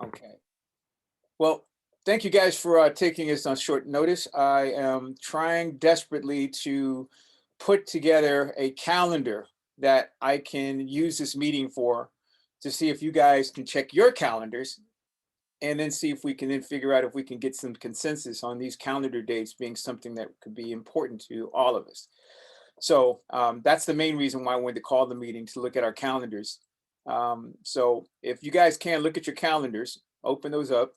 Okay. Well, thank you guys for taking this on short notice. I am trying desperately to put together a calendar that I can use this meeting for to see if you guys can check your calendars and then see if we can then figure out if we can get some consensus on these calendar dates being something that could be important to all of us. So that's the main reason why I wanted to call the meeting to look at our calendars. So if you guys can look at your calendars, open those up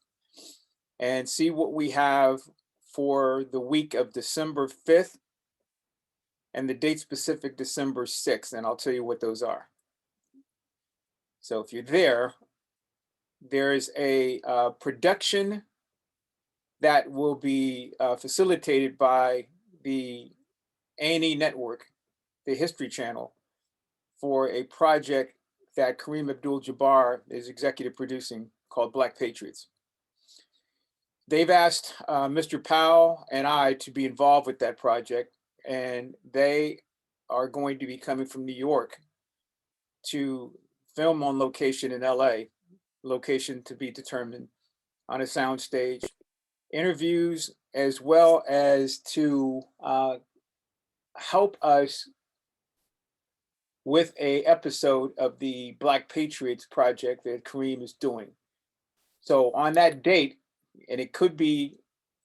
and see what we have for the week of December 5th and the date specific December 6th. And I'll tell you what those are. So if you're there is a production that will be facilitated by the A&E Network, the History Channel, for a project that Kareem Abdul-Jabbar is executive producing called Black Patriots. They've asked Mr. Powell and I to be involved with that project, and they are going to be coming from New York to film on location in LA, location to be determined, on a sound stage, interviews, as well as to help us with a episode of the Black Patriots project that Kareem is doing. So on that date, and it could be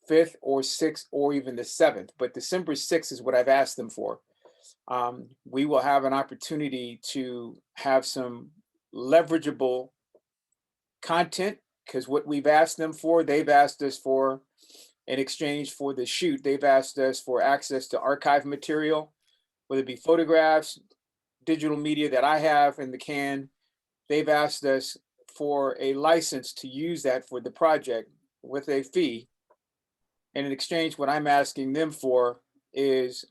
5th or 6th or even the 7th, but December 6th is what I've asked them for. We will have an opportunity to have some leverageable content, because what we've asked them for, they've asked us for, in exchange for the shoot, they've asked us for access to archive material, whether it be photographs, digital media that I have in the can. They've asked us for a license to use that for the project with a fee. And in exchange, what I'm asking them for is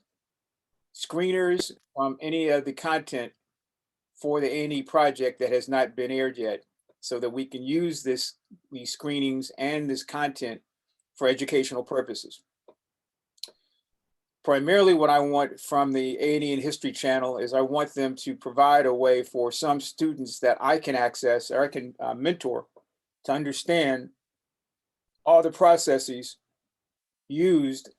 screeners from any of the content for the A&E project that has not been aired yet, so that we can use these screenings and this content for educational purposes. Primarily what I want from the A&E and History Channel is I want them to provide a way for some students that I can access or I can mentor to understand all the processes used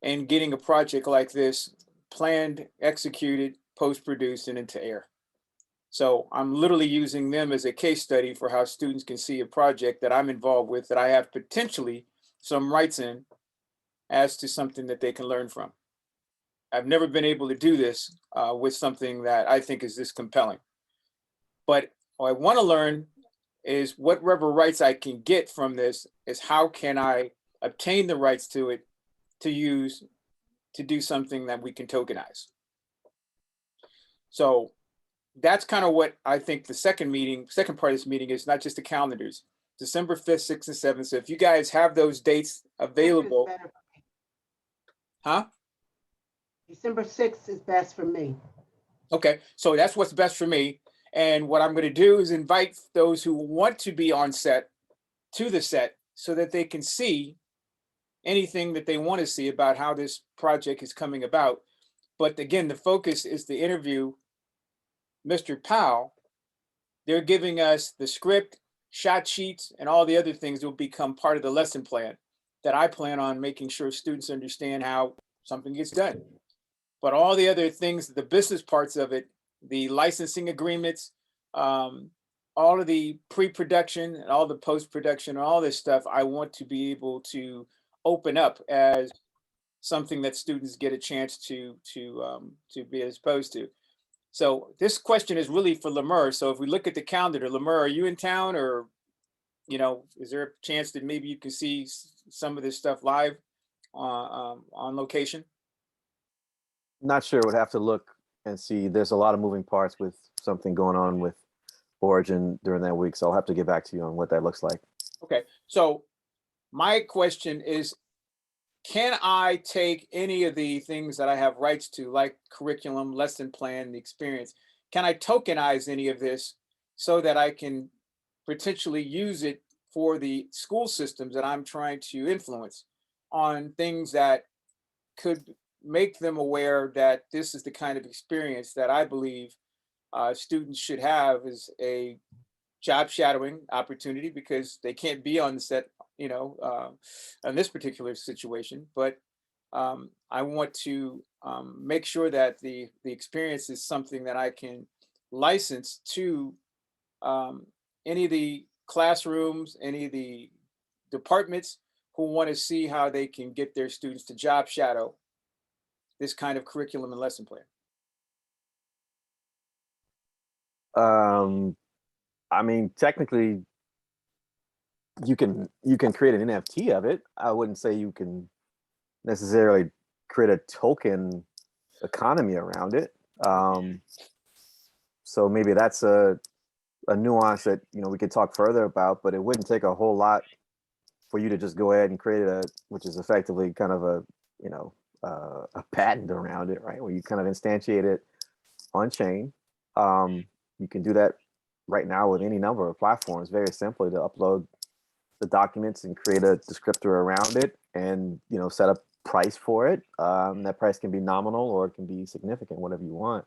in getting a project like this planned, executed, post-produced, and into air. So I'm literally using them as a case study for how students can see a project that I'm involved with, that I have potentially some rights in, as to something that they can learn from. I've never been able to do this with something that I think is this compelling. But what I want to learn is whatever rights I can get from this is how can I obtain the rights to it to use to do something that we can tokenize. So that's kind of what I think the second part of this meeting is, not just the calendars, December 5th, 6th, and 7th. So if you guys have those dates available. Huh? December 6th is best for me. Okay, so that's what's best for me. And what I'm going to do is invite those who want to be on set to the set so that they can see anything that they want to see about how this project is coming about. But again, the focus is to interview Mr. Powell. They're giving us the script, shot sheets, and all the other things that will become part of the lesson plan that I plan on making sure students understand how something gets done. But all the other things, the business parts of it, the licensing agreements, all of the pre-production and all the post-production and all this stuff, I want to be able to open up as something that students get a chance to be exposed to. So this question is really for Lemur. So if we look at the calendar, Lemur, are you in town, or is there a chance that maybe you can see some of this stuff live on location? Not sure. Would have to look and see. There's a lot of moving parts with something going on with Origin during that week, so I'll have to get back to you on what that looks like. Okay, so my question is, can I take any of the things that I have rights to, like curriculum, lesson plan, the experience, can I tokenize any of this so that I can potentially use it for the school systems that I'm trying to influence on things that could make them aware that this is the kind of experience that I believe students should have as a job shadowing opportunity because they can't be on the set, in this particular situation. But I want to make sure that the experience is something that I can license to um, any of the classrooms, any of the departments who want to see how they can get their students to job shadow this kind of curriculum and lesson plan. Um, I mean, technically, you can create an NFT of it. I wouldn't say you can necessarily create a token economy around it. So maybe that's a nuance that we could talk further about, but it wouldn't take a whole lot for you to just go ahead and create which is effectively kind of a patent around it, right? Where you kind of instantiate it on chain. You can do that right now with any number of platforms, very simply to upload the documents and create a descriptor around it, and set a price for it. That price can be nominal or it can be significant, whatever you want.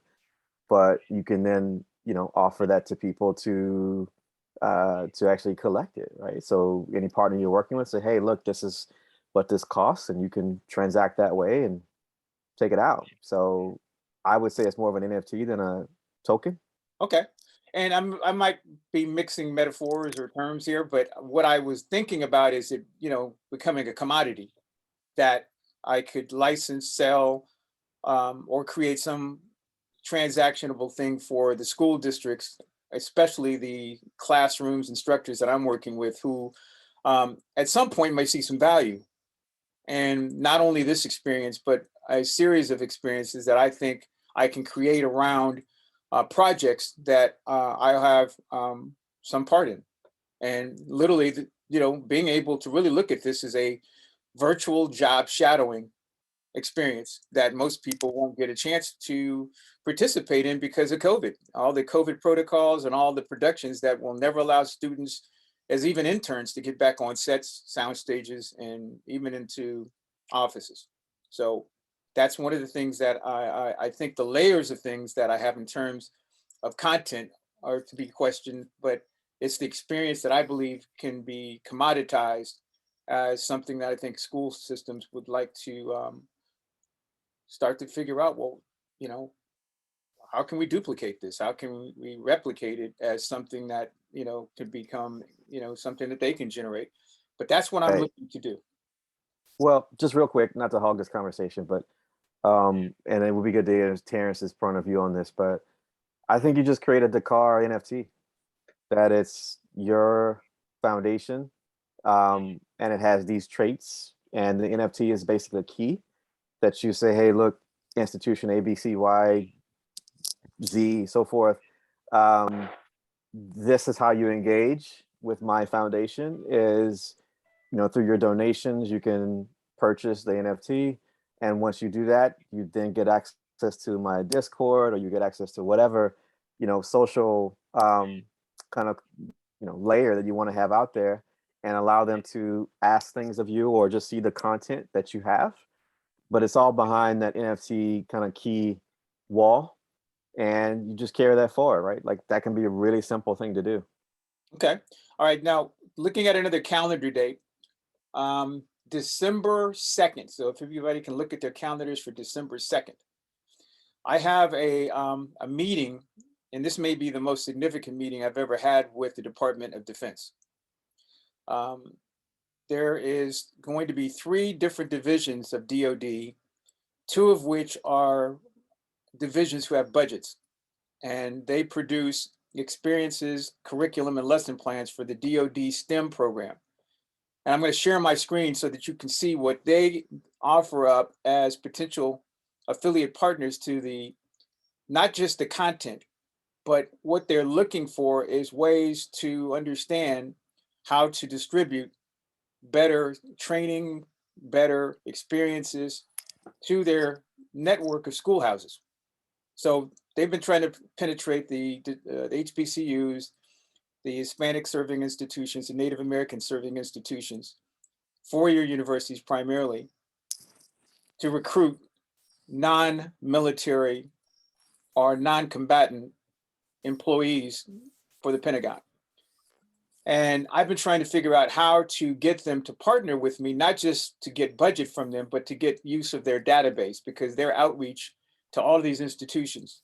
But you can then offer that to people to actually collect it, right? So any partner you're working with, say, hey, look, this is what this costs, and you can transact that way and take it out. So I would say it's more of an NFT than a token. Okay. And I might be mixing metaphors or terms here, but what I was thinking about is it, becoming a commodity that I could license, sell, or create some transactionable thing for the school districts, especially the classrooms, instructors that I'm working with who at some point might see some value. And not only this experience, but a series of experiences that I think I can create around projects that I'll have some part in. And literally, being able to really look at this as a virtual job shadowing experience that most people won't get a chance to participate in because of COVID, all the COVID protocols and all the productions that will never allow students as even interns to get back on sets, sound stages, and even into offices. So that's one of the things that I think the layers of things that I have in terms of content are to be questioned, but it's the experience that I believe can be commoditized as something that I think school systems would like to start to figure out, well, you know, how can we duplicate this? How can we replicate it as something that, could become, something that they can generate? But that's what I'm Right. looking to do. Well, just real quick, not to hog this conversation, but and it would be good to hear Terrence's point of view on this, but I think you just created the car NFT, that it's your foundation, and it has these traits, and the NFT is basically a key that you say, hey, look, institution A, B, C, Y, Z, so forth. Um, this is how you engage with my foundation is, through your donations, you can purchase the NFT. And once you do that, you then get access to my Discord, or you get access to whatever, social kind of, layer that you want to have out there, and allow them to ask things of you or just see the content that you have. But it's all behind that NFT kind of key wall, and you just carry that forward, right? Like that can be a really simple thing to do. Okay. All right. Now, looking at another calendar date, December 2nd. So if everybody can look at their calendars for December 2nd, I have a meeting, and this may be the most significant meeting I've ever had with the Department of Defense. There is going to be 3 different divisions of DoD, 2 of which are divisions who have budgets, and they produce experiences, curriculum, and lesson plans for the DoD STEM program. And I'm going to share my screen so that you can see what they offer up as potential affiliate partners to the, not just the content, but what they're looking for is ways to understand how to distribute better training, better experiences to their network of schoolhouses. So they've been trying to penetrate the HBCUs, the Hispanic serving institutions, the Native American serving institutions, 4-year universities primarily, to recruit non-military or non-combatant employees for the Pentagon. And I've been trying to figure out how to get them to partner with me, not just to get budget from them, but to get use of their database, because their outreach to all of these institutions,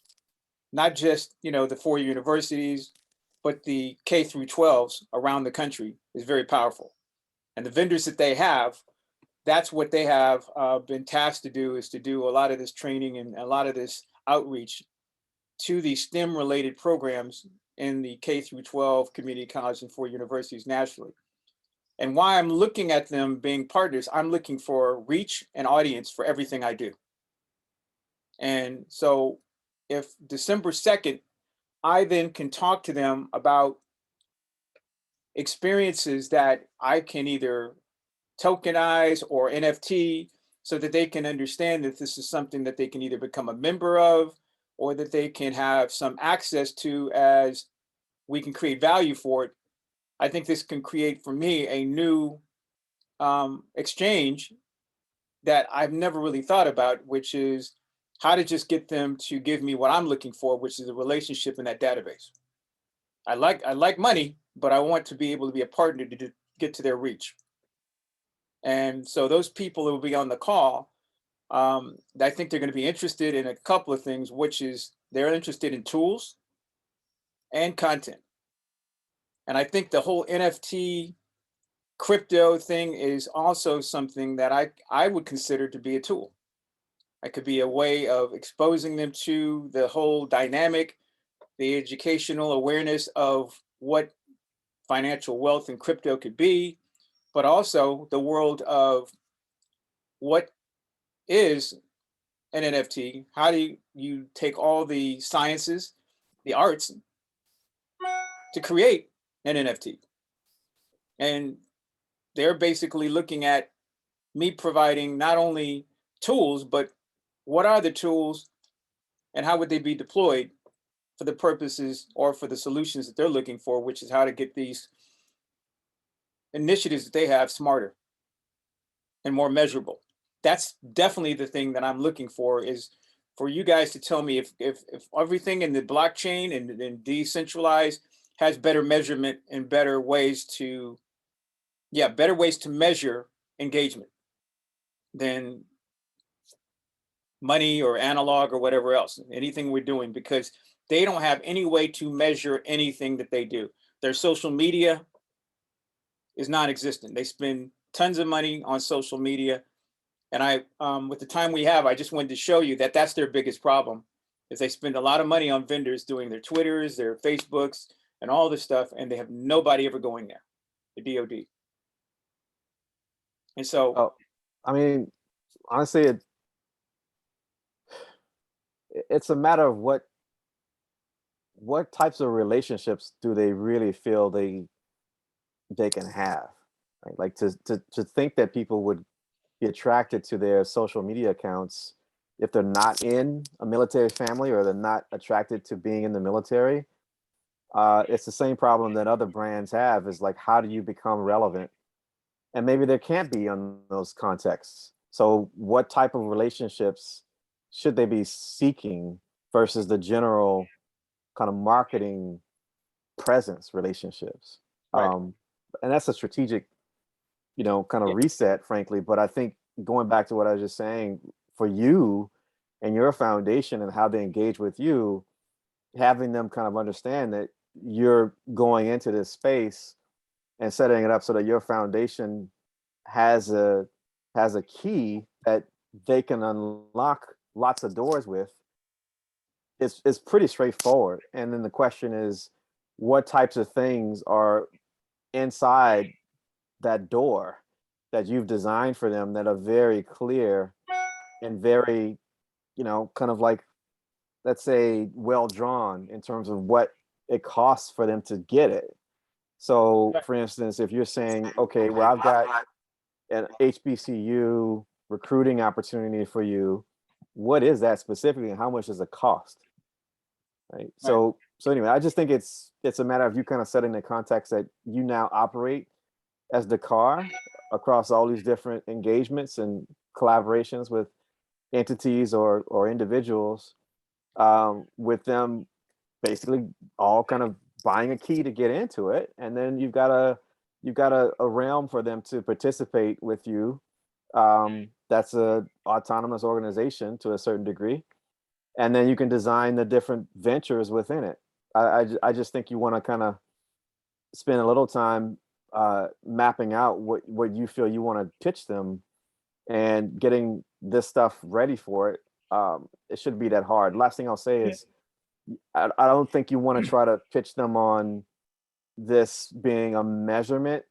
not just, the four-year universities, but the K through 12s around the country is very powerful. And the vendors that they have, that's what they have been tasked to do, is to do a lot of this training and a lot of this outreach to the STEM related programs in the K through 12 community college and four universities nationally. And why I'm looking at them being partners, I'm looking for reach and audience for everything I do. And so if December 2nd, I then can talk to them about experiences that I can either tokenize or NFT, so that they can understand that this is something that they can either become a member of, or that they can have some access to as we can create value for it. I think this can create for me a new exchange that I've never really thought about, which is how to just get them to give me what I'm looking for, which is a relationship in that database. I like money, but I want to be able to be a partner to get to their reach. And so those people who will be on the call, I think they're going to be interested in a couple of things, which is they're interested in tools and content. And I think the whole NFT crypto thing is also something that I would consider to be a tool. It could be a way of exposing them to the whole dynamic, the educational awareness of what financial wealth and crypto could be, but also the world of what is an NFT. How do you take all the sciences, the arts, to create an NFT? And they're basically looking at me providing not only tools, but what are the tools and how would they be deployed for the purposes or for the solutions that they're looking for, which is how to get these initiatives that they have smarter and more measurable. That's definitely the thing that I'm looking for, is for you guys to tell me if everything in the blockchain and decentralized has better measurement and better ways to measure engagement than money or analog or whatever else, anything we're doing, because they don't have any way to measure anything that they do. Their social media is non-existent. They spend tons of money on social media. And with the time we have, I just wanted to show you that that's their biggest problem, is they spend a lot of money on vendors doing their Twitters, their Facebooks, and all this stuff, and they have nobody ever going there, the DoD. And so, Oh, I mean, honestly, it's a matter of what types of relationships do they really feel they can have, right? Like to think that people would be attracted to their social media accounts if they're not in a military family or they're not attracted to being in the military. It's the same problem that other brands have, is like, how do you become relevant? And maybe there can't be on those contexts. So what type of relationships should they be seeking versus the general kind of marketing presence relationships? right. And that's a strategic, kind Yeah. of reset, frankly. But I think, going back to what I was just saying, for you and your foundation and how they engage with you, having them kind of understand that you're going into this space and setting it up so that your foundation has a key that they can unlock lots of doors with, it's pretty straightforward. And then the question is, what types of things are inside that door that you've designed for them that are very clear and very, kind of like, let's say, well drawn in terms of what it costs for them to get it. So, for instance, if you're saying, okay, well, I've got an HBCU recruiting opportunity for you, what is that specifically, and how much does it cost? Right. So anyway, I just think it's a matter of you kind of setting the context that you now operate as the car across all these different engagements and collaborations with entities or individuals, with them basically all kind of buying a key to get into it, and then you've got a realm for them to participate with you. That's a autonomous organization to a certain degree, and then you can design the different ventures within it. I just think you want to kind of spend a little time mapping out what you feel you want to pitch them and getting this stuff ready for it. It shouldn't be that hard. Last thing I'll say is I don't think you want to try to pitch them on this being a measurement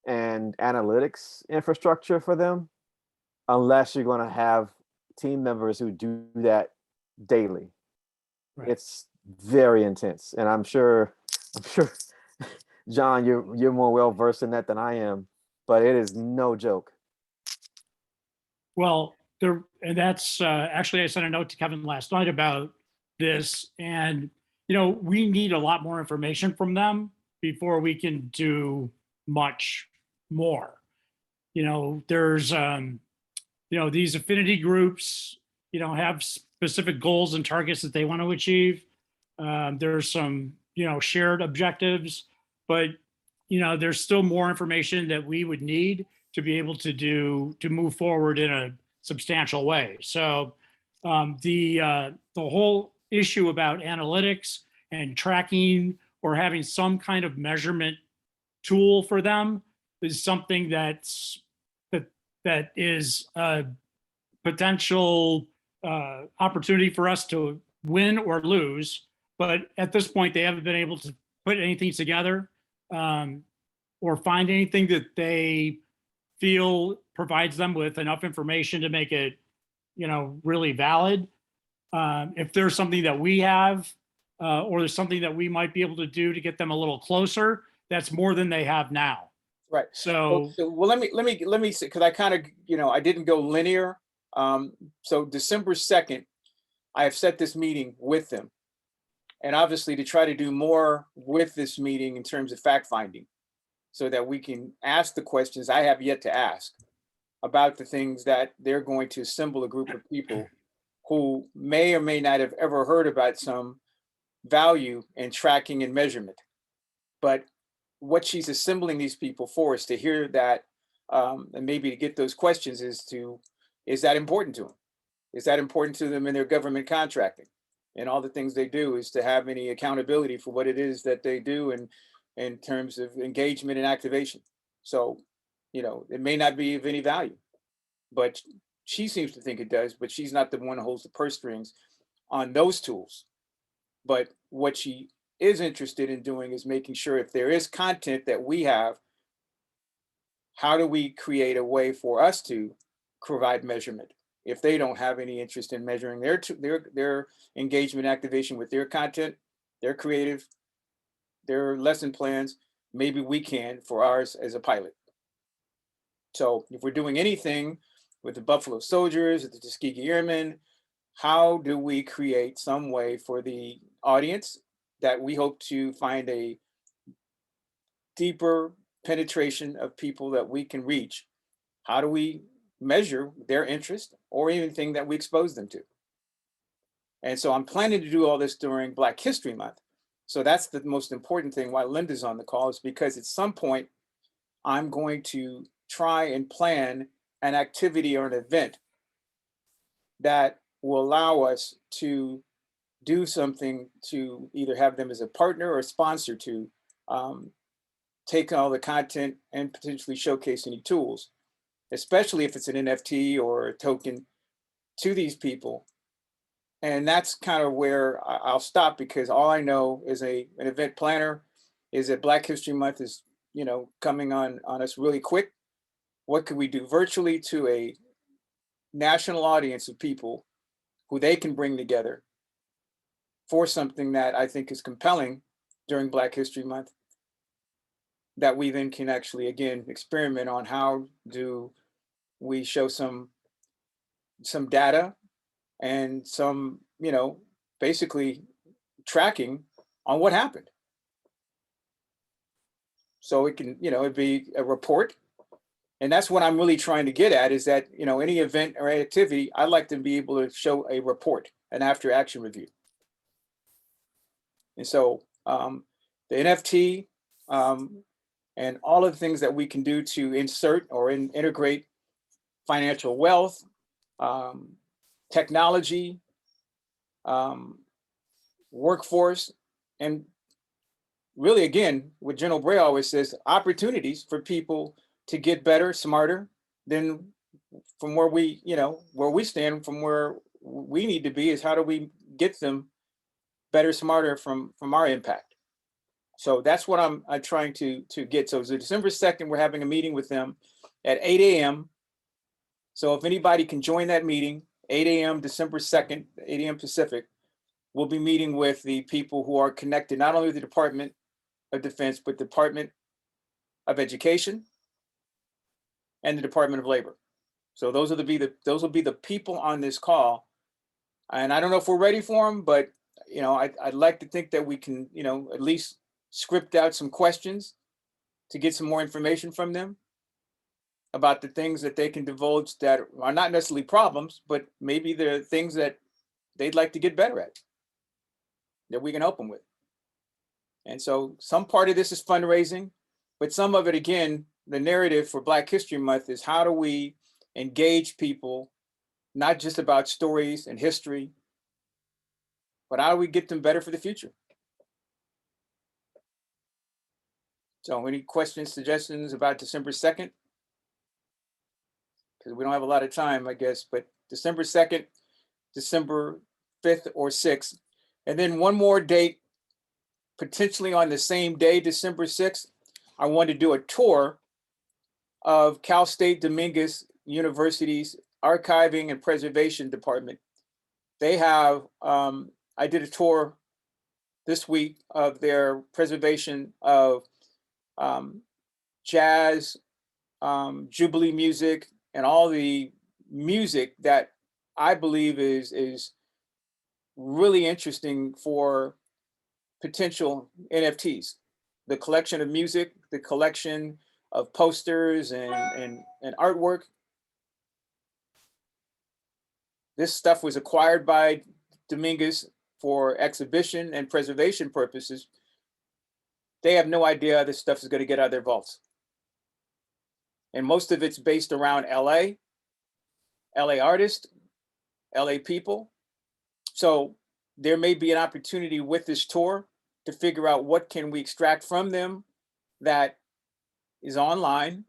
and analytics infrastructure for them unless you're going to have team members who do that daily. Right. It's very intense, and I'm sure John, you're more well versed in that than I am, but it is no joke. Well, and that's actually, I sent a note to Kevin last night about this, and we need a lot more information from them before we can do much more. There's these affinity groups have specific goals and targets that they want to achieve. There's some shared objectives, but there's still more information that we would need to be able to move forward in a substantial way. So the whole issue about analytics and tracking or having some kind of measurement tool for them is something that is a potential opportunity for us to win or lose. But at this point, they haven't been able to put anything together or find anything that they feel provides them with enough information to make it, really valid. If there's something that we have or there's something that we might be able to do to get them a little closer, that's more than they have now. Right. So, Well, let me say, because I kind of, I didn't go linear. So December 2nd, I have set this meeting with them. And obviously to try to do more with this meeting in terms of fact finding so that we can ask the questions I have yet to ask about the things that they're going to assemble a group of people who may or may not have ever heard about some value in tracking and measurement. But what she's assembling these people for is to hear that and maybe to get those questions is that important to them? Is that important to them in their government contracting? And all the things they do is to have any accountability for what it is that they do and in terms of engagement and activation. So, it may not be of any value, but she seems to think it does, but she's not the one who holds the purse strings on those tools. But what she is interested in doing is making sure if there is content that we have, how do we create a way for us to provide measurement? If they don't have any interest in measuring their engagement activation with their content, their creative, their lesson plans, maybe we can for ours as a pilot. So if we're doing anything with the Buffalo Soldiers, the Tuskegee Airmen, how do we create some way for the audience that we hope to find a deeper penetration of people that we can reach? How do we measure their interest or anything that we expose them to? And so I'm planning to do all this during Black History Month. So that's the most important thing why Linda's on the call, is because at some point I'm going to try and plan an activity or an event that will allow us to do something to either have them as a partner or sponsor to take all the content and potentially showcase any tools, especially if it's an NFT or a token to these people. And that's kind of where I'll stop, because all I know is an event planner is that Black History Month is, coming on us really quick. What could we do virtually to a national audience of people who they can bring together for something that I think is compelling during Black History Month, that we then can actually, again, experiment on how do we show some data and some, basically tracking on what happened. So it can, it'd be a report. And that's what I'm really trying to get at, is that, any event or activity, I'd like to be able to show a report, an after action review. And so the NFT, and all of the things that we can do to insert or integrate financial wealth, technology, workforce, and really, again, what General Bray always says, opportunities for people to get better, smarter than from where we, where we stand, from where we need to be, is how do we get them better, smarter from our impact. So that's what I'm trying to get. So December 2nd, we're having a meeting with them at 8 a.m. So if anybody can join that meeting, 8 a.m. December 2nd, 8 a.m. Pacific, we'll be meeting with the people who are connected, not only with the Department of Defense, but Department of Education and the Department of Labor. So those will be the people on this call. And I don't know if we're ready for them, but I'd like to think that we can, at least script out some questions to get some more information from them about the things that they can divulge that are not necessarily problems, but maybe they're things that they'd like to get better at, that we can help them with. And so some part of this is fundraising, but some of it, again, the narrative for Black History Month is how do we engage people, not just about stories and history, but how do we get them better for the future? So any questions, suggestions about December 2nd? Because we don't have a lot of time, I guess, but December 2nd, December 5th or 6th. And then one more date, potentially on the same day, December 6th, I want to do a tour of Cal State Dominguez University's Archiving and Preservation Department. They have, I did a tour this week of their preservation of jazz, Jubilee music, and all the music that I believe is really interesting for potential NFTs. The collection of music, the collection of posters and artwork. This stuff was acquired by Dominguez for exhibition and preservation purposes. They have no idea how this stuff is going to get out of their vaults. And most of it's based around LA artists, LA people. So there may be an opportunity with this tour to figure out what can we extract from them that is online,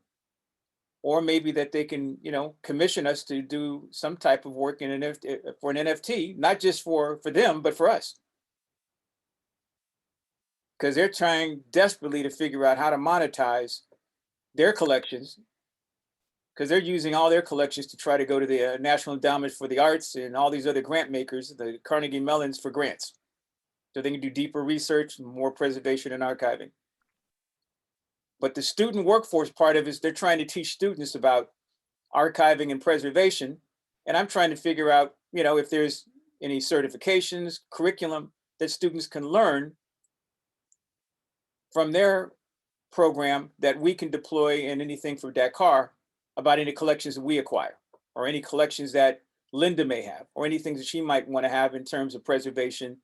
or maybe that they can, commission us to do some type of work for an NFT, not just for them, but for us. Because they're trying desperately to figure out how to monetize their collections, because they're using all their collections to try to go to the National Endowment for the Arts and all these other grant makers, the Carnegie Mellons, for grants. So they can do deeper research, more preservation and archiving. But the student workforce part of it is they're trying to teach students about archiving and preservation. And I'm trying to figure out, if there's any certifications, curriculum that students can learn from their program that we can deploy in anything for Dakar about any collections that we acquire, or any collections that Linda may have, or anything that she might want to have in terms of preservation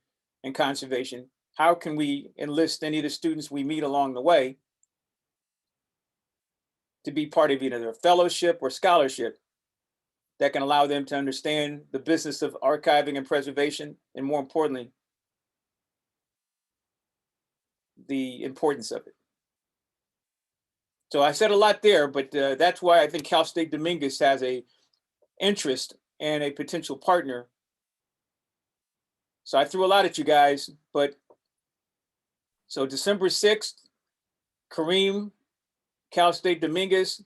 and conservation. How can we enlist any of the students we meet along the way to be part of either a fellowship or scholarship that can allow them to understand the business of archiving and preservation, and more importantly, the importance of it. So I said a lot there, but that's why I think Cal State Dominguez has a interest and a potential partner. So I threw a lot at you guys, but so December 6th, Kareem, Cal State Dominguez,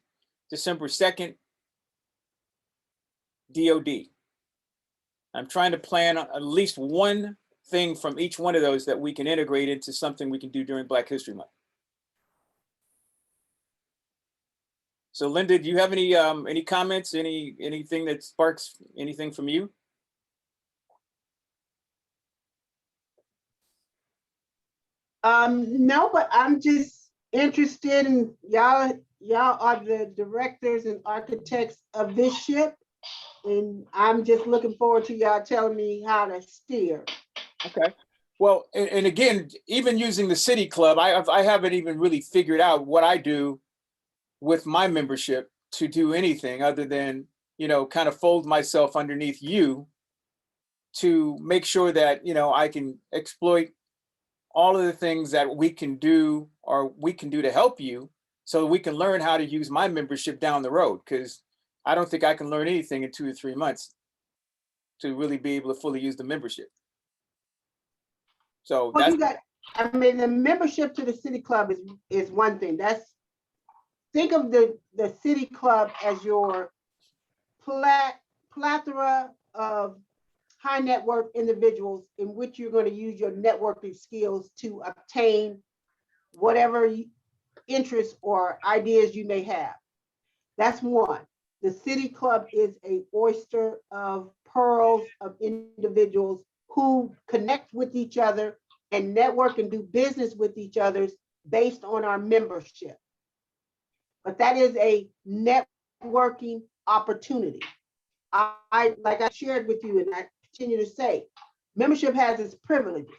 December 2nd, DOD. I'm trying to plan at least one thing from each one of those that we can integrate into something we can do during Black History Month. So Linda, do you have any comments, anything that sparks anything from you? No, but I'm just interested in y'all are the directors and architects of this ship. And I'm just looking forward to y'all telling me how to steer. Okay. Well, and again, even using the city club, I haven't even really figured out what I do with my membership to do anything other than, kind of fold myself underneath you to make sure that, I can exploit all of the things that we can do or we can do to help you so we can learn how to use my membership down the road. Because I don't think I can learn anything in 2 or 3 months to really be able to fully use the membership. So Well, that's you got, I mean, the membership to the city club is one thing. Think of the city club as your plethora of high net worth individuals in which you're going to use your networking skills to obtain whatever interests or ideas you may have. That's one. The city club is a oyster of pearls of individuals who connect with each other and network and do business with each other based on our membership. But that is a networking opportunity. Like I shared with you, and I continue to say, membership has its privileges,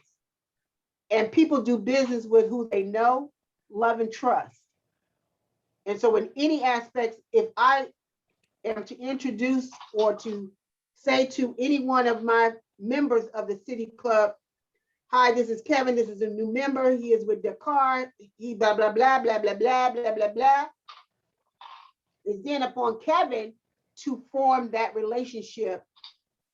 and people do business with who they know, love, and trust. And so in any aspects, if I am to introduce or to say to any one of my members of the city club, hi, this is Kevin, this is a new member, he is with Dakar, he blah, blah, blah, blah, blah, blah, blah, blah, blah. It's then upon Kevin to form that relationship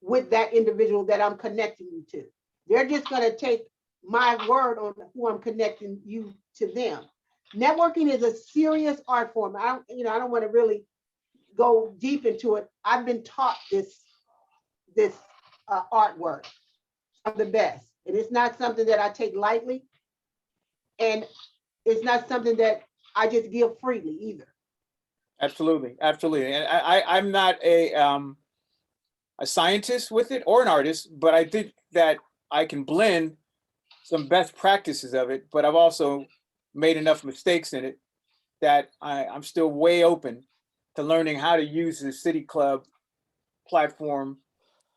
with that individual that I'm connecting you to. They're just gonna take my word on who I'm connecting you to them. Networking is a serious art form. I don't want to really go deep into it. I've been taught this artwork of the best. And it's not something that I take lightly. And it's not something that I just give freely either. absolutely. And I'm not a scientist with it or an artist, but I think that I can blend some best practices of it, but I've also made enough mistakes in it that I'm still way open to learning how to use the city club platform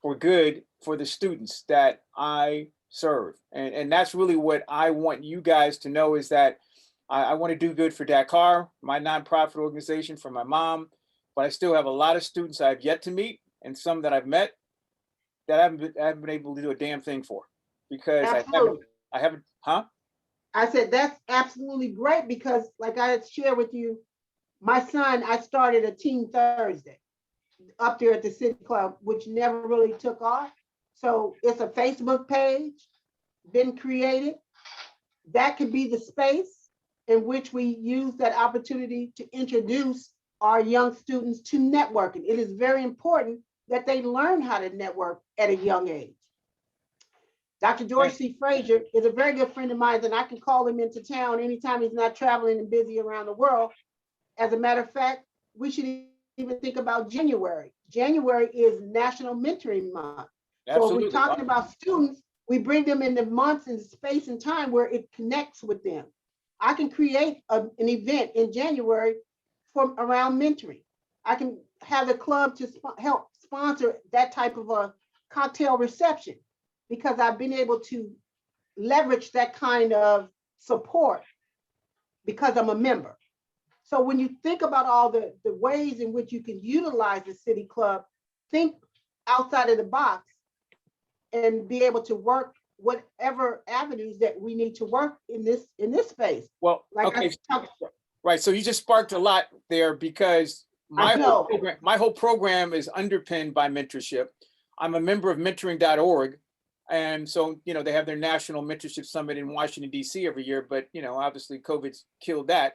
for good for the students that I serve. And that's really what I want you guys to know is that I want to do good for Dakar, my nonprofit organization, for my mom, but I still have a lot of students I've yet to meet and some that I've met that I haven't been able to do a damn thing for because Absolutely. I haven't, huh? I said, that's absolutely great because like I had shared with you, my son, I started a Team Thursday up there at the city club, which never really took off. So it's a Facebook page been created. That could be the space in which we use that opportunity to introduce our young students to networking. It is very important that they learn how to network at a young age. Dr. George C. Frazier is a very good friend of mine, and I can call him into town anytime he's not traveling and busy around the world. As a matter of fact, we should even think about January. January is National Mentoring Month. So if we're talking about students, we bring them into months and space and time where it connects with them. I can create an event in January around mentoring. I can have the club to help sponsor that type of a cocktail reception because I've been able to leverage that kind of support because I'm a member. So when you think about all the ways in which you can utilize the city club, think outside of the box and be able to work whatever avenues that we need to work in this space. Well, like okay, right. So you just sparked a lot there because my whole program is underpinned by mentorship. I'm a member of mentoring.org. And so, they have their National Mentorship Summit in Washington, D.C. every year, but, obviously COVID's killed that.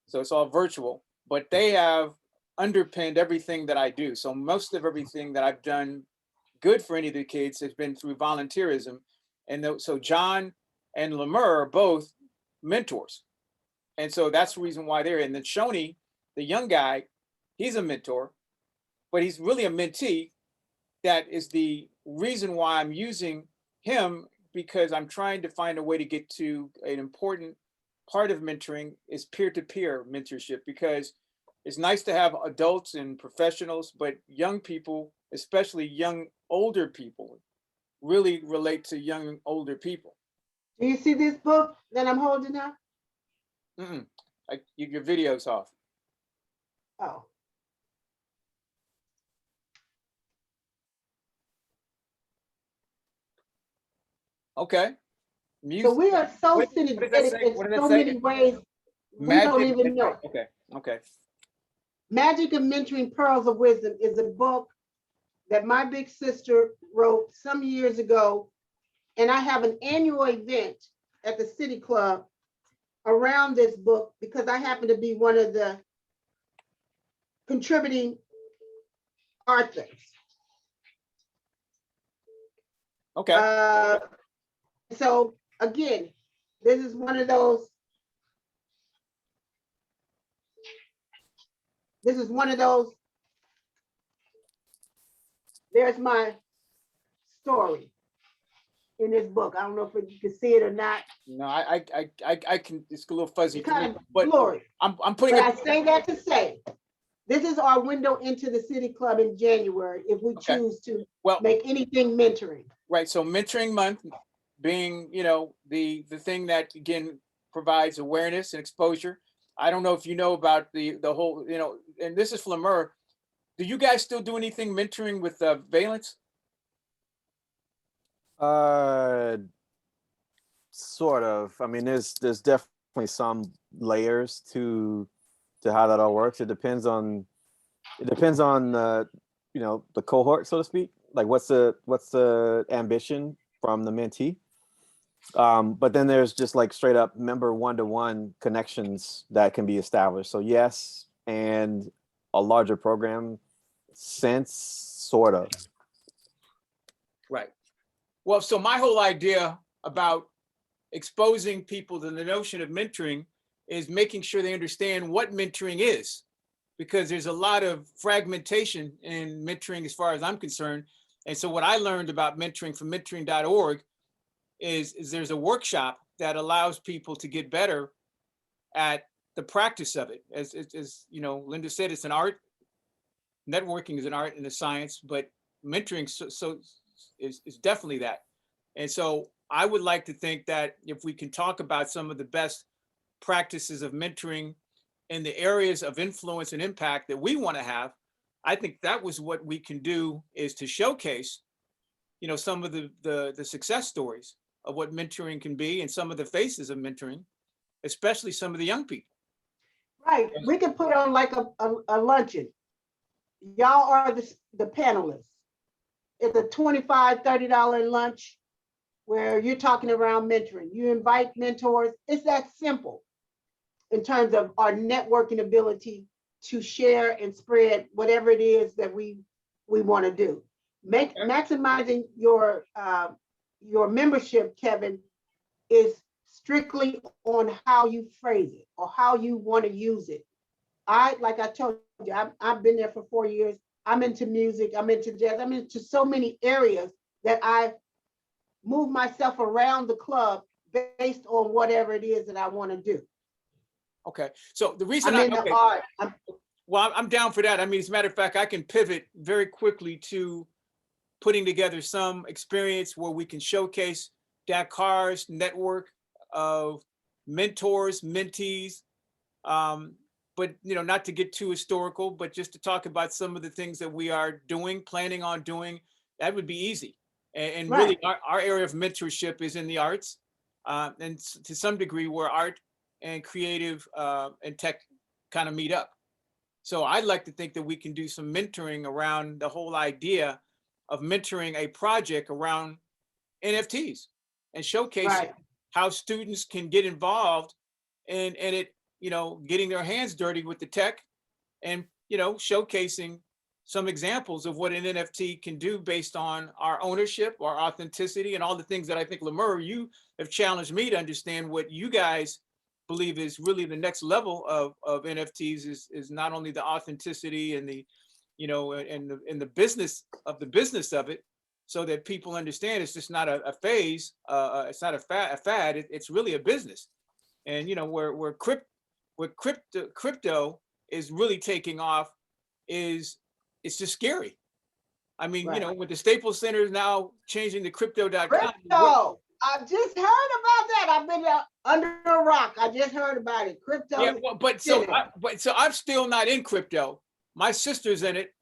So it's all virtual, but they have underpinned everything that I do. So most of everything that I've done good for any of the kids has been through volunteerism. And so John and Lemur are both mentors. And so that's the reason why they're in. And then Shoni, the young guy, he's a mentor, but he's really a mentee. That is the reason why I'm using him, because I'm trying to find a way to get to an important part of mentoring is peer-to-peer mentorship, because it's nice to have adults and professionals, but young people, especially young older people, really relate to young older people. Do you see this book that I'm holding up? Mm-mm. Your video's off. Oh, Okay. so Music. we are so What does that synergetic say? in What does that so say? many ways, we don't Magic. even know. Okay. Okay. Magic of Mentoring Pearls of Wisdom is a book that my big sister wrote some years ago. And I have an annual event at the City Club around this book because I happen to be one of the contributing authors. Okay. So again, this is one of those. There's my story in this book. I don't know if you can see it or not. No, I can. It's a little fuzzy It's for me, kind of but blurry. I'm putting But it. I say that to say, this is our window into the City Club in January if we Okay. choose to Well, make anything mentoring. right. So mentoring month being, the thing that again provides awareness and exposure. I don't know if you know about the whole, and this is Flamur. Do you guys still do anything mentoring with Valence? Sort of. I mean, there's definitely some layers to how that all works. It depends on the cohort, so to speak. Like what's the ambition from the mentee. But then there's just like straight up member one-to-one connections that can be established. So yes, and a larger program sense, sort of. Right. Well, so my whole idea about exposing people to the notion of mentoring is making sure they understand what mentoring is, because there's a lot of fragmentation in mentoring as far as I'm concerned. And so what I learned about mentoring from mentoring.org is there's a workshop that allows people to get better at the practice of it. As Linda said, it's an art. Networking is an art and a science, but mentoring is definitely that. And so I would like to think that if we can talk about some of the best practices of mentoring in the areas of influence and impact that we want to have, I think that was what we can do, is to showcase, some of the success stories of what mentoring can be and some of the faces of mentoring, especially some of the young people. Right, we could put on like a luncheon. Y'all are the panelists. It's a $25, $30 lunch where you're talking around mentoring. You invite mentors. It's that simple in terms of our networking ability to share and spread whatever it is that we want to do. Maximizing your membership, Kevin, is strictly on how you phrase it or how you want to use it. Like I told you, I've been there for 4 years. I'm into music, I'm into jazz, I'm into so many areas that I move myself around the club based on whatever it is that I want to do. Okay. So the reason I'm in the art. Well, I'm down for that. I mean, as a matter of fact, I can pivot very quickly to putting together some experience where we can showcase Dakar's network of mentors, mentees, but not to get too historical, but just to talk about some of the things that we are doing, planning on doing. That would be easy. And really, our area of mentorship is in the arts, and to some degree, where art and creative and tech kind of meet up. So I'd like to think that we can do some mentoring around the whole idea of mentoring a project around NFTs and showcasing how students can get involved in it, getting their hands dirty with the tech and, showcasing some examples of what an NFT can do based on our ownership, our authenticity, and all the things that I think, Lemur, you have challenged me to understand what you guys believe is really the next level of NFTs is not only the authenticity and the, and the business of it, so that people understand it's just not a phase, it's not a fad, it's really a business. And where crypto is really taking off is it's just scary. I mean, with the Staples Center now changing to crypto.com. Crypto. I just heard about that. I've been under a rock. I just heard about it. Crypto. Yeah, well, but so I'm still not in crypto. My sister's in it,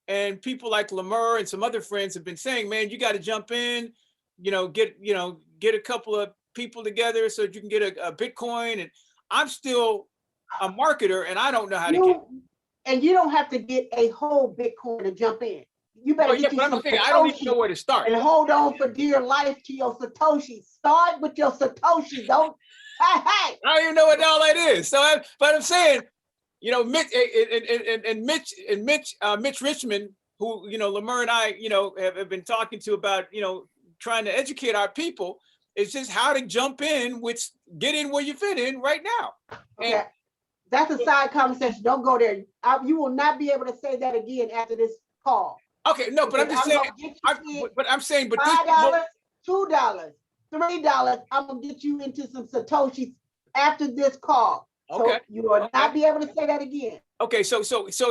and people like Lemur and some other friends have been saying, "Man, you got to jump in, get a couple of people together so that you can get a Bitcoin." And I'm still a marketer, and I don't know how to get. And you don't have to get a whole Bitcoin to jump in. You better Oh yeah, get you but some I'm saying I don't even know Satoshi where to start. and hold on for dear life to your Satoshi. Start with your Satoshi. Don't. Hey, hey. I don't even know what all that is. But I'm saying, Mitch Mitch Richmond, who Lemur and I, have been talking to about, trying to educate our people. It's just how to jump in, get in where you fit in right now. Okay. That's a side conversation. Don't go there. You will not be able to say that again after this call. Okay, no, but I'm just saying. But $5, $2, $3. I'm gonna get you into some Satoshis after this call. Okay. So you will not be able to say that again. Okay, so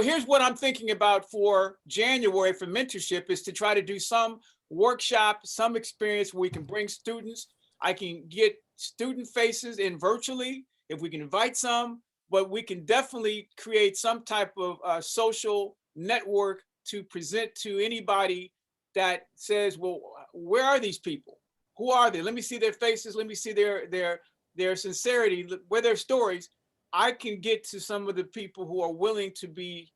here's what I'm thinking about for January for mentorship is to try to do some workshop, some experience where we can bring students. I can get student faces in virtually if we can invite some, but we can definitely create some type of social network to present to anybody that says, well, where are these people? Who are they? Let me see their faces. Let me see their sincerity, where their stories. I can get to some of the people who are willing to be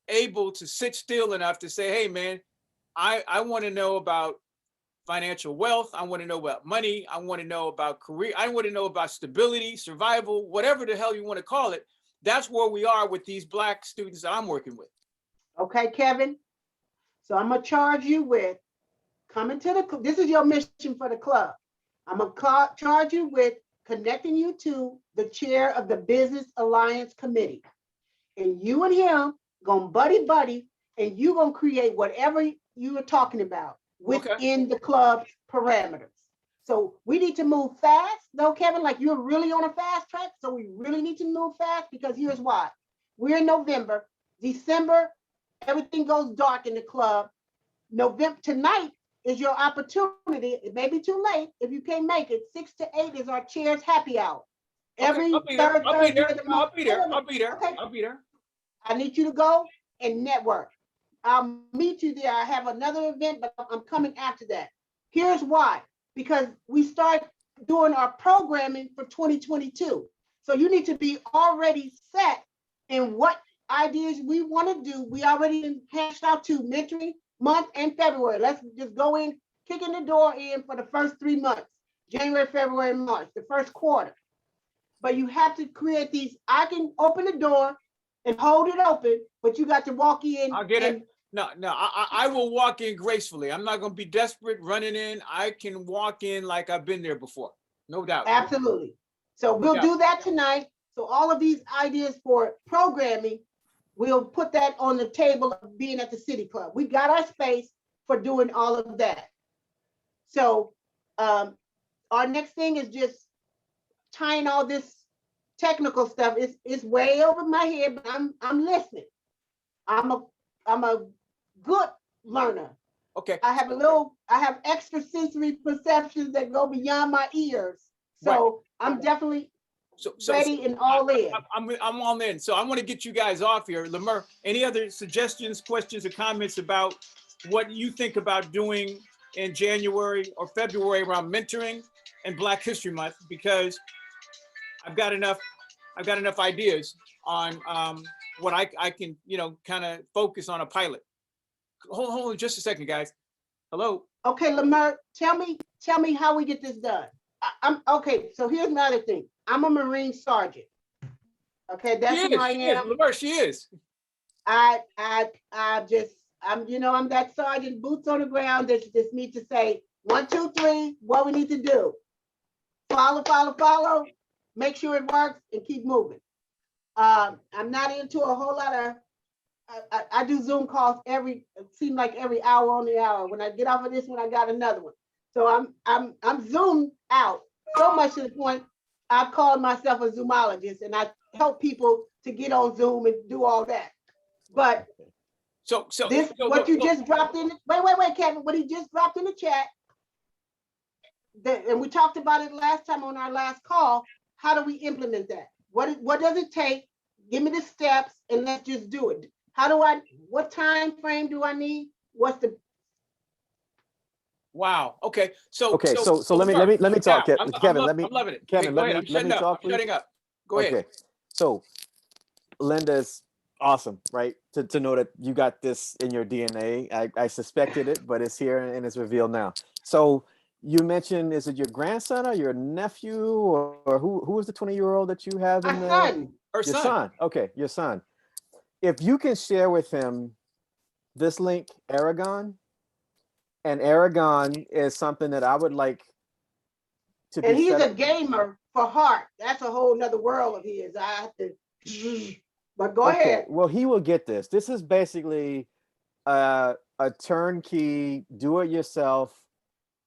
able to sit still enough to say, hey, man, I want to know about financial wealth. I want to know about money. I want to know about career. I want to know about stability, survival, whatever the hell you want to call it. That's where we are with these Black students that I'm working with. Okay, Kevin. So I'm gonna charge you with coming to this is your mission for the club. I'm gonna charge you with connecting you to the chair of the Business Alliance Committee. And you and him gonna buddy, and you gonna create whatever you are talking about within the club's parameters. So we need to move fast, though, Kevin, like you're really on a fast track. So we really need to move fast because here's why. We're in November, December, everything goes dark in the club. November, tonight is your opportunity. It may be too late if you can't make it. 6 to 8 is our chairs happy hour. Every third Thursday of the month. I'll be there. Okay. I'll be there. I need you to go and network. I'll meet you there. I have another event, but I'm coming after that. Here's why. Because we start doing our programming for 2022. So you need to be already set in what ideas we want to do. We already hashed out to mentoring month and February. Let's just go in, kicking the door in for the first 3 months, January, February, March, the first quarter. But you have to create these. I can open the door and hold it open, but you got to walk in. I'll get it. No, I will walk in gracefully. I'm not going to be desperate running in. I can walk in like I've been there before. No doubt. Absolutely. So we'll do that tonight. So all of these ideas for programming, we'll put that on the table of being at the City Club. We got our space for doing all of that. So our next thing is just tying all this technical stuff. It's way over my head, but I'm listening. I'm a good learner. Okay. I have extra sensory perceptions that go beyond my ears. So right. I'm definitely ready and all in. I'm all in. So I want to get you guys off here. Lemur, any other suggestions, questions, or comments about what you think about doing in January or February around mentoring and Black History Month? Because I've got enough ideas on what I can, kind of focus on a pilot. Hold on just a second, guys. Hello. Okay, Lemur, tell me how we get this done. I'm okay. So here's my other thing. I'm a Marine sergeant. Okay, that's who I am. Lemur, she is. I'm that sergeant, boots on the ground. That just need to say 1, 2, 3. What we need to do. Follow. Make sure it works and keep moving. I'm not into a whole lot of. I do Zoom calls it seems like every hour on the hour. When I get off of this one, I got another one. So I'm zoomed out so much to the point I've called myself a Zoomologist, and I help people to get on Zoom and do all that. But what you just dropped in, wait, Kevin, what he just dropped in the chat, and we talked about it last time on our last call, how do we implement that? What does it take? Give me the steps and let's just do it. What time frame do I need? What's the, Wow. Okay. So Okay, so let me Mark, talk, now, Kevin. I'm loving it. Kevin, Go let ahead. me I'm shutting up. talk, I'm shutting please. up. Go ahead. Okay, so Linda's awesome, right? To know that you got this in your DNA. I suspected it, but it's here and it's revealed now. So you mentioned, is it your grandson or your nephew, or who is the 20-year-old that you have my in the son? Her your son. son? Okay, your son. If you can share with him this link, Aragon, and Aragon is something that I would like to be And he's set a up. gamer for heart. That's a whole nother world of his. I have to, but go Okay, ahead. well, he will get this. This is basically a turnkey, do-it-yourself,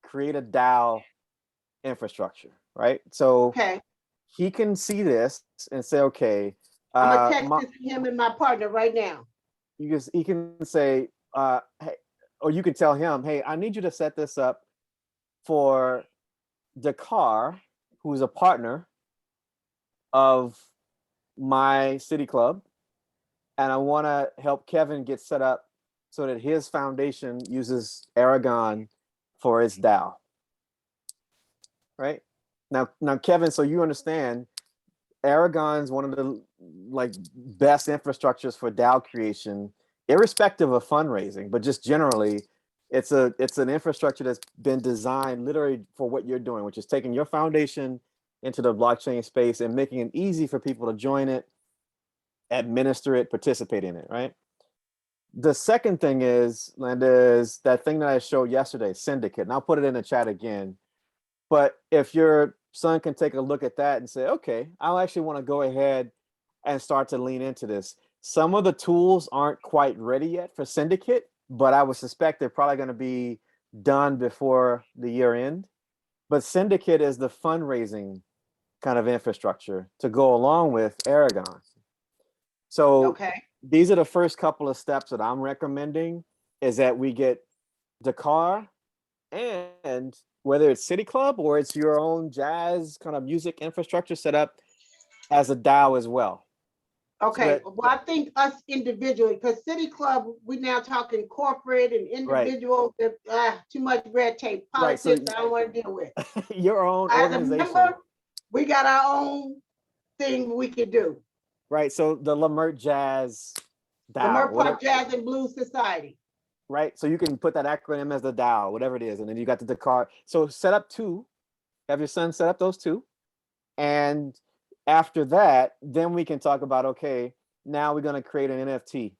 create a DAO infrastructure, right? So Okay, he can see this and say, okay, I'm gonna text this to him and my partner right now. he can say, hey, or you can tell him, hey, I need you to set this up for Dakar, who's a partner of my city club, and I want to help Kevin get set up so that his foundation uses Aragon for its DAO. Right now, Kevin, so you understand, Aragon's one of the like best infrastructures for DAO creation, irrespective of fundraising, but just generally, it's an infrastructure that's been designed literally for what you're doing, which is taking your foundation into the blockchain space and making it easy for people to join it, administer it, participate in it, right? The second thing is, Linda, is that thing that I showed yesterday, Syndicate, and I'll put it in the chat again. But if your son can take a look at that and say, okay, I actually want to go ahead and start to lean into this. Some of the tools aren't quite ready yet for Syndicate, but I would suspect they're probably going to be done before the year end. But Syndicate is the fundraising kind of infrastructure to go along with Aragon. So Okay, these are the first couple of steps that I'm recommending, is that we get Dakar, and whether it's City Club or it's your own jazz kind of music infrastructure set up as a DAO as well. So okay. that, Well, I think us individually, because City Club, we now talking corporate and right, individual, too much red tape, right. So politics, I don't want to deal with. your own As a organization, member, we got our own thing we can do. right? So the Lamert Jazz The DAO, Mer whatever, Park Jazz and Blues Society. right? So you can put that acronym as the DAO, whatever it is, and then you got the Dakar. So set up two, have your son set up those two, and after that, then we can talk about, okay, now we're going to create an NFT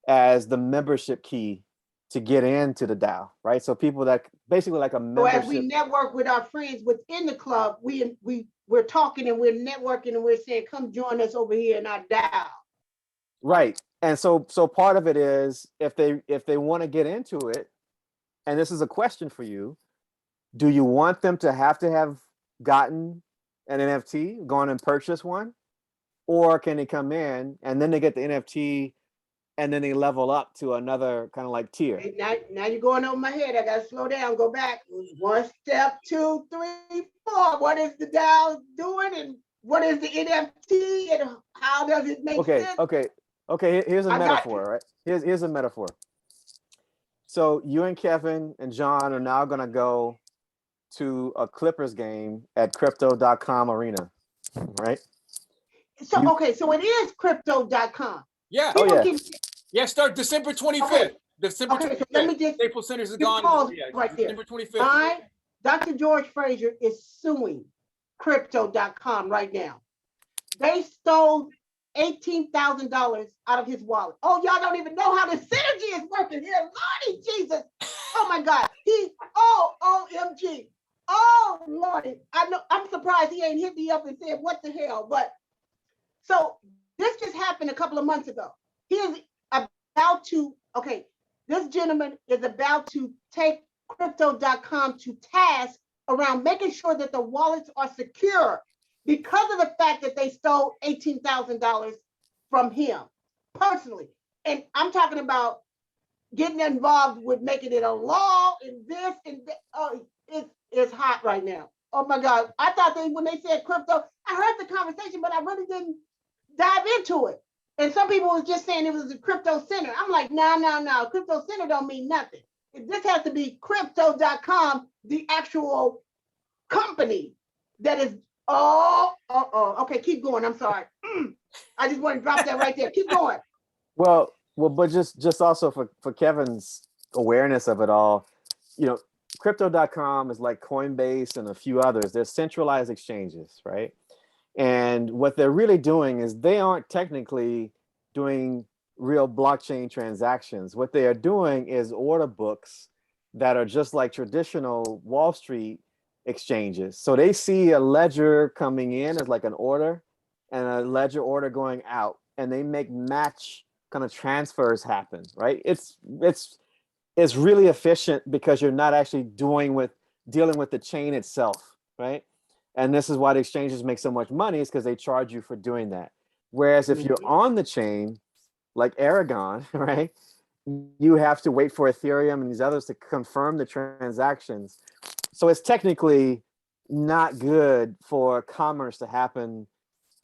as the membership key to get into the DAO, right? So people that basically like a So as we membership, network with our friends within the club, we're talking and we're networking and we're saying, come join us over here in our DAO. right? And so part of it is, if they want to get into it, and this is a question for you, do you want them to have gotten an NFT, gone and purchased one, or can they come in and then they get the NFT and then they level up to another kind of like tier? Okay, now you're going over my head. I gotta slow down, go back. One step, 2, 3, 4. What is the DAO doing and what is the NFT and how does it make Okay, sense? okay. Here's a I got metaphor, right? Here's a metaphor. So you and Kevin and John are now gonna go to a Clippers game at Crypto.com Arena, right? So, You, okay, so it is crypto.com. Yeah. oh People yeah, keep, Yeah. Start December 25th. okay, December okay, so 25th. let me just Staples Centers is you gone. pause Yeah. right there. December 25th. Dr. George Fraser is suing crypto.com right now. They stole $18,000 out of his wallet. Oh, y'all don't even know how the synergy is working here. Lordy Jesus. Oh my God. OMG. Oh Lordy. I know, I'm surprised he ain't hit me up and said, what the hell? But so this just happened a couple of months ago. He is about to, okay, this gentleman is about to take crypto.com to task around making sure that the wallets are secure because of the fact that they stole $18,000 from him personally. And I'm talking about getting involved with making it a law and this and that. it's hot right now. Oh my God. I thought when they said crypto, I heard the conversation, but I really didn't dive into it. And some people was just saying it was a crypto center. I'm like, no. Crypto center don't mean nothing. This has to be crypto.com, the actual company that is, okay, keep going. I'm sorry. I just want to drop that right there. Keep going. Well, but just also for Kevin's awareness of it all, you know, crypto.com is like Coinbase and a few others. They're centralized exchanges, right? And what they're really doing is they aren't technically doing real blockchain transactions. What they are doing is order books that are just like traditional Wall Street exchanges. So they see a ledger coming in as like an order and a ledger order going out, and they make match kind of transfers happen, right? It's really efficient because you're not actually dealing with the chain itself, right? And this is why the exchanges make so much money, is because they charge you for doing that. Whereas if you're on the chain, like Aragon, right, you have to wait for Ethereum and these others to confirm the transactions. So it's technically not good for commerce to happen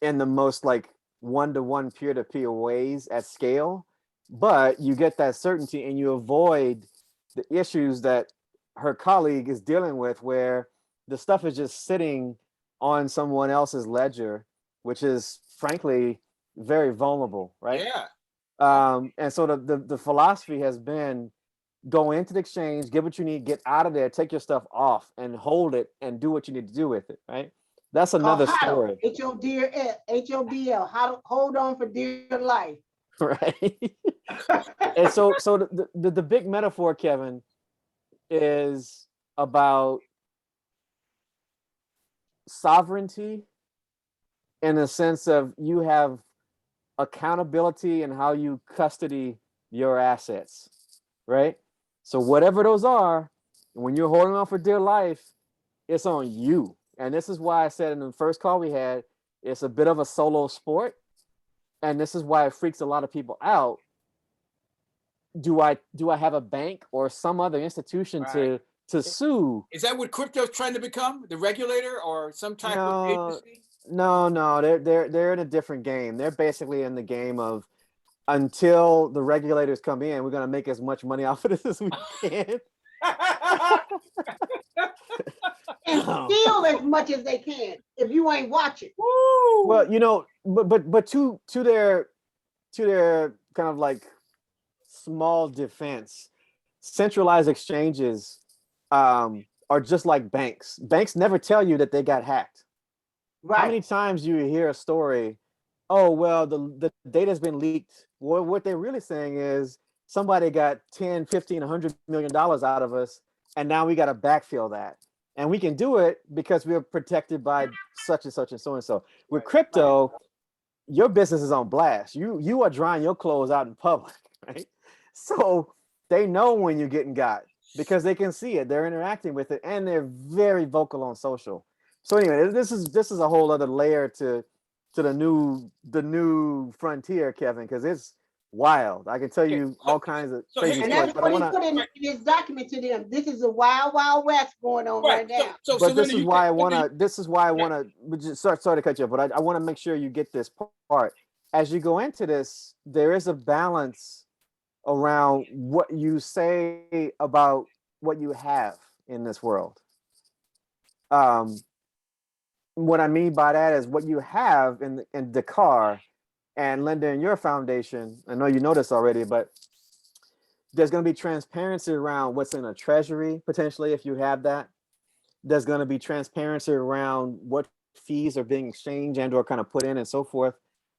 in the most like one-to-one peer-to-peer ways at scale, but you get that certainty and you avoid the issues that her colleague is dealing with, where the stuff is just sitting on someone else's ledger, which is frankly very vulnerable, right? Yeah. And so the philosophy has been, go into the exchange, get what you need, get out of there, take your stuff off and hold it and do what you need to do with it, right? That's another story. HODL, how to hold on for dear life. Right. And so the big metaphor, Kevin, is about sovereignty in the sense of you have accountability in how you custody your assets, right? So whatever those are, when you're holding on for dear life, it's on you. And this is why I said in the first call we had, it's a bit of a solo sport. And this is why it freaks a lot of people out. Do I have a bank or some other institution Right. to sue? Is that what crypto's trying to become? The regulator or some type of agency? No, they're in a different game. They're basically in the game of, until the regulators come in, we're gonna make as much money off of this as we can. And steal as much as they can if you ain't watching. Well, you know, but to their kind of like small defense, centralized exchanges are just like banks. Banks never tell you that they got hacked. Right. How many times you hear a story, oh, well, the data's been leaked. Well, what they're really saying is somebody got 10, 15, $100 million out of us, and now we got to backfill that. And we can do it because we're protected by such and such and so and so. With crypto, your business is on blast. You are drying your clothes out in public, right? So they know when you're getting got because they can see it. They're interacting with it, and they're very vocal on social. So anyway, this is a whole other layer to the new frontier, Kevin, because it's wild. I can tell you all kinds of crazy And stories. that's what he put in his document to them. This is a wild, wild west going on right now. But this is why I want to. Just sorry to cut you off, but I want to make sure you get this part. As you go into this, there is a balance around what you say about what you have in this world. What I mean by that is what you have in Dakar and Linda in your foundation. I know you know this already, but there's going to be transparency around what's in a treasury, potentially, if you have that. There's going to be transparency around what fees are being exchanged and or kind of put in and so forth.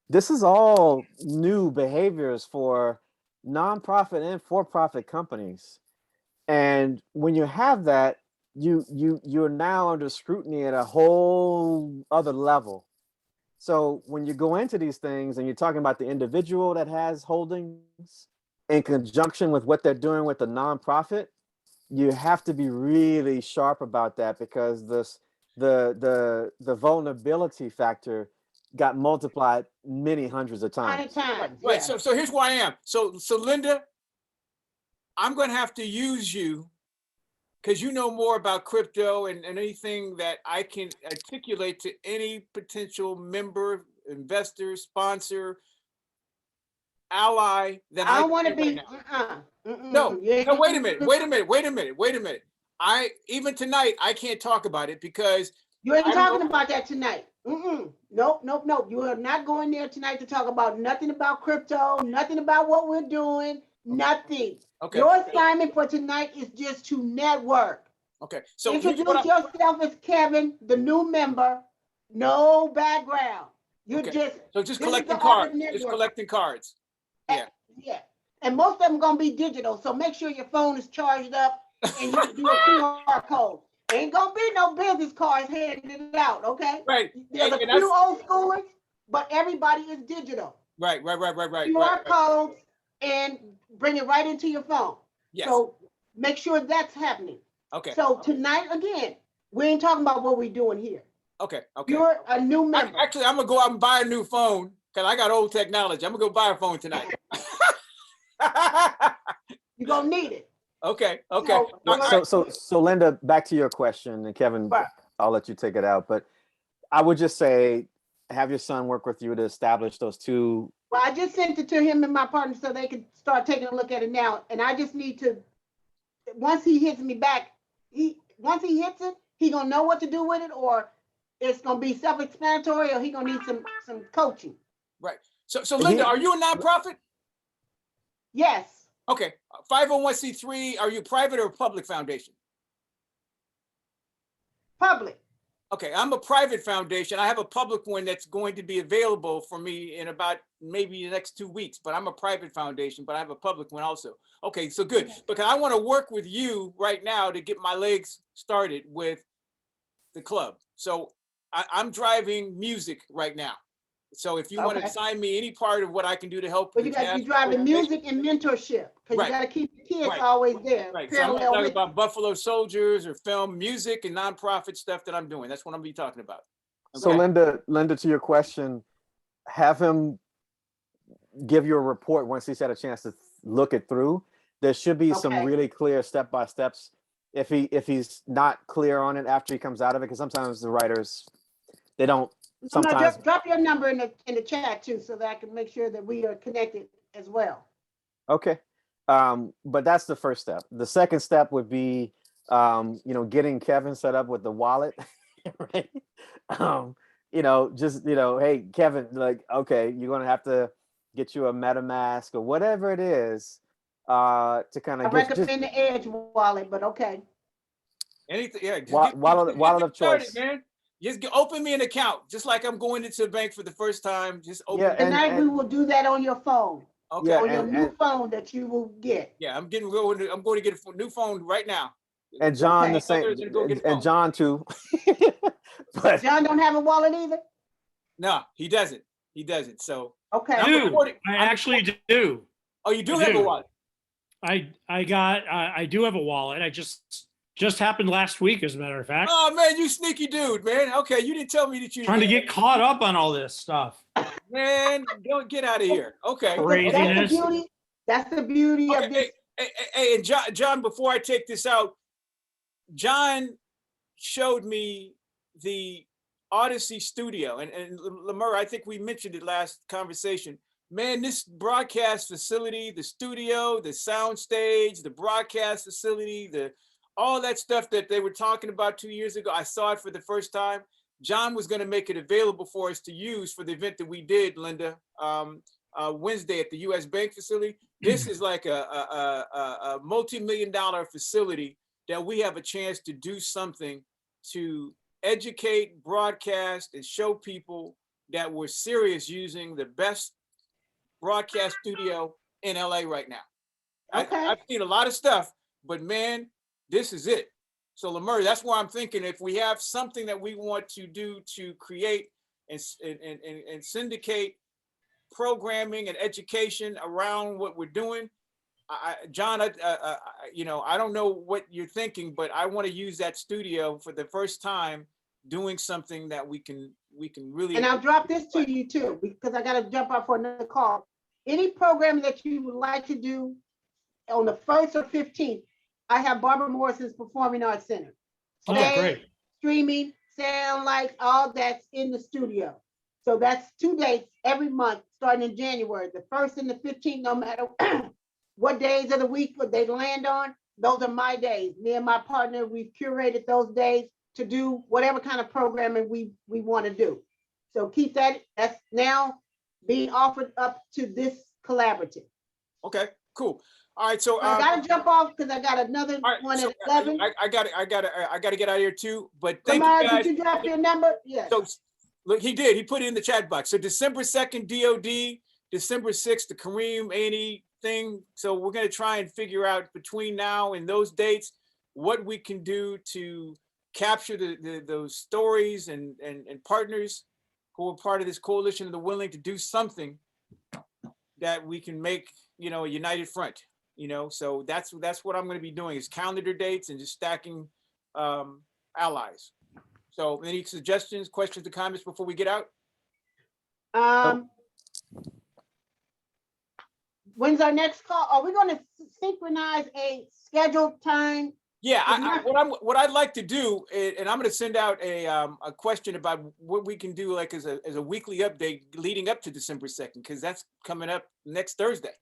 This is all new behaviors for nonprofit and for-profit companies. And when you have that, you're now under scrutiny at a whole other level. So when you go into these things and you're talking about the individual that has holdings in conjunction with what they're doing with the nonprofit, you have to be really sharp about that, because the vulnerability factor got multiplied many hundreds of times. Right. So here's where I am. So Linda, I'm going to have to use you because you know more about crypto and anything that I can articulate to any potential member, investor, sponsor, ally than I I don't want to can right be, now. No, You ain't no, wait a gonna minute, do- wait a minute, wait a minute, wait a minute. Even tonight, I can't talk about it because You ain't I don't talking know. about that tonight. Nope, nope, nope. You are not going there tonight to talk about nothing about crypto, nothing about what we're doing, nothing. Okay, Your assignment for tonight is just to network. okay. So here's what Introduce yourself as Kevin, the new member. No background. You're Okay. just, So just this is collecting the art cards, of just networking. collecting cards. Yeah. Yeah. And most of them gonna be digital, so make sure your phone is charged up and you do a QR code. Ain't gonna be no business cards handed out, okay? Right. There's a And few old schoolers, but everybody is digital. right. QR codes and bring it right into your phone. Yes. So make sure that's happening. Okay. So tonight, again, we ain't talking about what we're doing here. Okay. Okay. You're a new member. Actually, I'm gonna go out and buy a new phone because I got old technology. I'm gonna go buy a phone tonight. You're gonna need it. Okay. Okay. So Linda, back to your question, and Kevin, Right. I'll let you take it out. But I would just say, have your son work with you to establish those two. Well, I just sent it to him and my partner so they can start taking a look at it now. And I just need to, once he hits me back, once he hits it, he gonna know what to do with it, or it's gonna be self-explanatory, or he gonna need some coaching. Right. So Linda, are you a nonprofit? Yes, Okay. 501c3. Are you private or public foundation? public. Okay, I'm a private foundation. I have a public one that's going to be available for me in about maybe the next 2 weeks, but I'm a private foundation, but I have a public one also. Okay, so good. Because I want to work with you right now to get my legs started with the club. So I'm driving music right now. So if you want to Okay. assign me any part of what I can do to help. But the you got, jazz you driving organization- music and mentorship, because Right. you gotta keep the kids Right. always there. Right, so I'm not Parallel talking with about Buffalo Soldiers or film music and nonprofit stuff that I'm doing. That's what I'm be talking about. So Okay. Linda, to your question, have him give you a report once he's had a chance to look it through. There should be some Okay. really clear step-by-steps. If he's not clear on it after he comes out of it, because sometimes the writers, they don't. No, Sometimes drop your number in the chat too, so that I can make sure that we are connected as well. Okay. But that's the first step. The second step would be, getting Kevin set up with the wallet, right? Hey, Kevin, like, okay, you're going to have to get you a MetaMask or whatever it is, to kind I of recommend the Edge wallet, but okay. Anything, yeah. just wallet get of started, choice. man. Just open me an account, just like I'm going into the bank for the first time. Just open. Yeah, Tonight we will do that on your phone, Okay. Yeah, on your and- new phone that you will get. Yeah, I'm going to get a new phone right now. And John Okay. the same, Others and go get a phone. and John too. But John don't have a wallet either? No, he doesn't. He doesn't. So, Okay. I'm Do. recording. I actually do. Oh, you do I have a do. wallet. I do have a wallet. I just happened last week, as a matter of fact. Oh man, you sneaky dude, man. Okay, you didn't tell me that you Trying to get caught up on all this stuff. Man, don't get out of here. Okay. Crazy. That's the Craziness. beauty, that's the beauty of this. Hey, and John, before I take this out, John showed me the Odyssey studio, and Lemur, I think we mentioned it last conversation. Man, this broadcast facility, the studio, the sound stage, the broadcast facility, all that stuff that they were talking about 2 years ago, I saw it for the first time. John was going to make it available for us to use for the event that we did, Linda, Wednesday at the U.S. Bank facility. This is like a multi-million-dollar facility that we have a chance to do something to educate, broadcast, and show people that we're serious using the best broadcast studio in LA right now. Okay. I've seen a lot of stuff, but man, this is it. So Lemur, that's why I'm thinking if we have something that we want to do to create and syndicate programming and education around what we're doing, John, I don't know what you're thinking, but I want to use that studio for the first time, doing something that we can really. And I'll drop this to you too, because I gotta jump out for another call. Any program that you would like to do on the 1st or 15th, I have Barbara Morrison's Performing Arts Center. Oh, Stage, great. streaming, sound, lights, all that's in the studio. So that's 2 dates every month, starting in January, the 1st and the 15th, no matter what days of the week they land on, those are my days. Me and my partner, we've curated those days to do whatever kind of programming we want to do. So keep that, that's now being offered up to this collaborative. Okay, cool. All right, so I gotta jump off because I got another all right, one so, at 11. I gotta get out of here too. But thank you Lamar, guys. did you drop your number? Yes. So look, he did. He put it in the chat box. So December 2nd, DOD, December 6th, the Kareem A&E thing. So we're gonna try and figure out between now and those dates what we can do to capture those stories and partners who are part of this coalition and are willing to do something that we can make, you know, a united front. You know, so that's what I'm going to be doing is calendar dates and just stacking allies. So any suggestions, questions, or comments before we get out? When's our next call? Are we gonna synchronize a scheduled time? Yeah, what I'd like to do, and I'm going to send out a question about what we can do like as a weekly update leading up to December 2nd, because that's coming up next Thursday.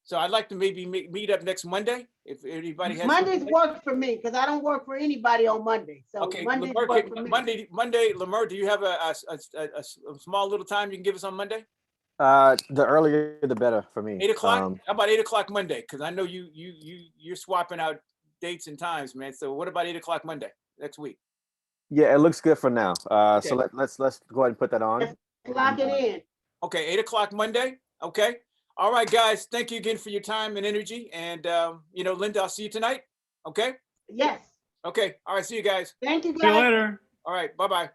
So I'd like to maybe meet up next Monday if anybody has. Mondays work for me because I don't work for anybody on Monday. So Okay, Mondays Lamar, work for me. Monday, Lamar, do you have a small little time you can give us on Monday? The earlier the better for me. 8 o'clock? How about 8 o'clock Monday? Because I know you're swapping out dates and times, man. So what about 8 o'clock Monday next week? Yeah, it looks good for now. Okay. So let's go ahead and put that on. Let's lock it in. Okay, 8 o'clock Monday. Okay. All right, guys. Thank you again for your time and energy. And you know, Linda, I'll see you tonight. Okay. Yes. Okay. All right. See you guys. Thank you, See you guys. later. All right. Bye-bye.